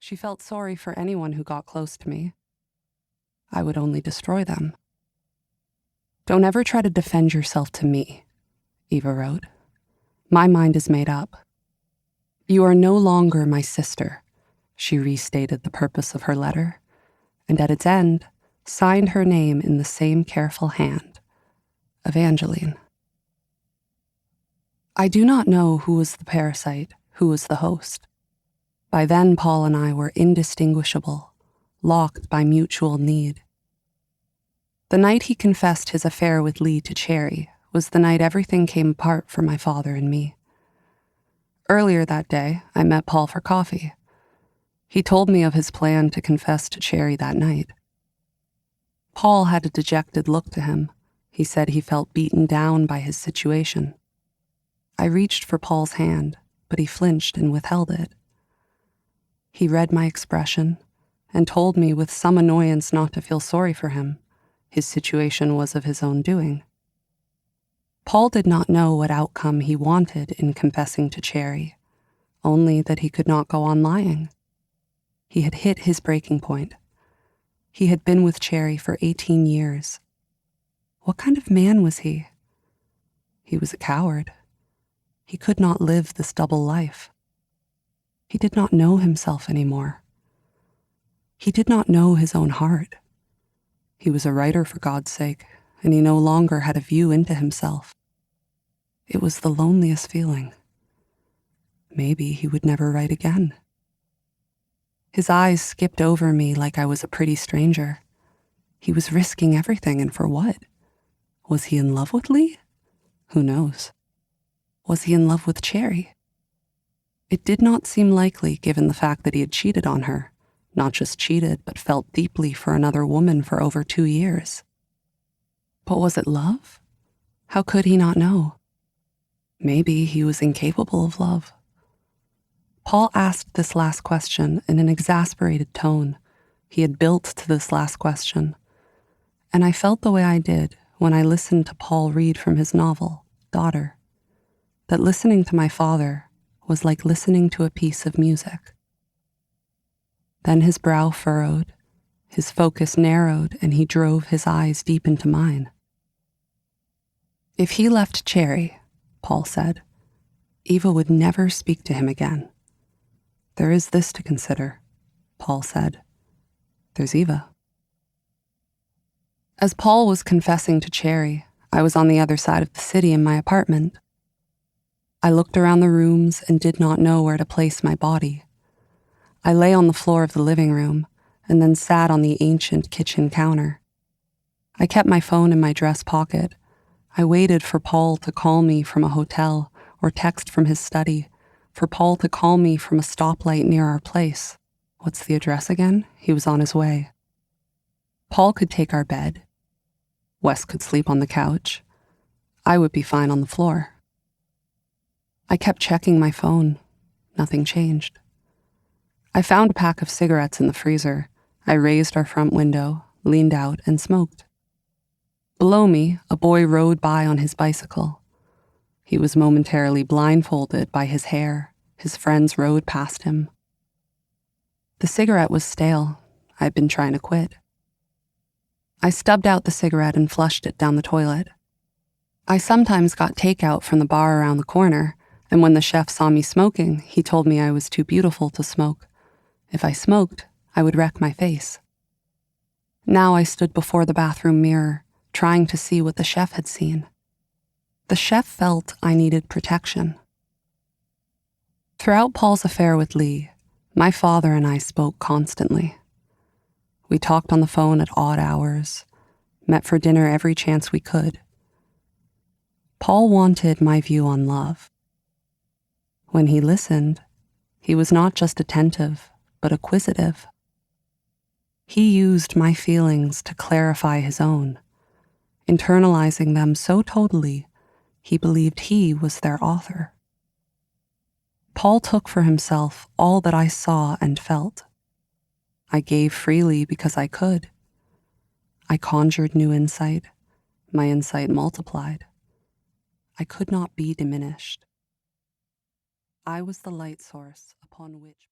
She felt sorry for anyone who got close to me. I would only destroy them. "Don't ever try to defend yourself to me," Eva wrote. "My mind is made up. You are no longer my sister," she restated the purpose of her letter, and at its end, signed her name in the same careful hand, Evangeline. I do not know who was the parasite, who was the host. By then, Paul and I were indistinguishable, locked by mutual need. The night he confessed his affair with Lee to Cherry was the night everything came apart for my father and me. Earlier that day, I met Paul for coffee. He told me of his plan to confess to Cherry that night. Paul had a dejected look to him. He said he felt beaten down by his situation. I reached for Paul's hand, but he flinched and withheld it. He read my expression and told me with some annoyance not to feel sorry for him. His situation was of his own doing. Paul did not know what outcome he wanted in confessing to Cherry, only that he could not go on lying. He had hit his breaking point. He had been with Cherry for 18 years. What kind of man was he? He was a coward. He could not live this double life. He did not know himself anymore. He did not know his own heart. He was a writer, for God's sake, and he no longer had a view into himself. It was the loneliest feeling. Maybe he would never write again. His eyes skipped over me like I was a pretty stranger. He was risking everything, and for what? Was he in love with Lee? Who knows? Was he in love with Cherry? It did not seem likely given the fact that he had cheated on her. Not just cheated, but felt deeply for another woman for over 2 years. But was it love? How could he not know? Maybe he was incapable of love. Paul asked this last question in an exasperated tone. He had built to this last question. And I felt the way I did when I listened to Paul read from his novel, Daughter. That listening to my father was like listening to a piece of music. Then his brow furrowed, his focus narrowed, and he drove his eyes deep into mine. "If he left Cherry," Paul said, "Eva would never speak to him again. There is this to consider," Paul said. "There's Eva." As Paul was confessing to Cherry, I was on the other side of the city in my apartment. I looked around the rooms and did not know where to place my body. I lay on the floor of the living room and then sat on the ancient kitchen counter. I kept my phone in my dress pocket. I waited for Paul to call me from a hotel or text from his study, for Paul to call me from a stoplight near our place. What's the address again? He was on his way. Paul could take our bed. Wes could sleep on the couch. I would be fine on the floor. I kept checking my phone. Nothing changed. I found a pack of cigarettes in the freezer. I raised our front window, leaned out, and smoked. Below me, a boy rode by on his bicycle. He was momentarily blindfolded by his hair. His friends rode past him. The cigarette was stale. I'd been trying to quit. I stubbed out the cigarette and flushed it down the toilet. I sometimes got takeout from the bar around the corner, and when the chef saw me smoking, he told me I was too beautiful to smoke. If I smoked, I would wreck my face. Now I stood before the bathroom mirror, trying to see what the chef had seen. The chef felt I needed protection. Throughout Paul's affair with Lee, my father and I spoke constantly. We talked on the phone at odd hours, met for dinner every chance we could. Paul wanted my view on love. When he listened, he was not just attentive, but acquisitive. He used my feelings to clarify his own, internalizing them so totally he believed he was their author. Paul took for himself all that I saw and felt. I gave freely because I could. I conjured new insight. My insight multiplied. I could not be diminished. I was the light source upon which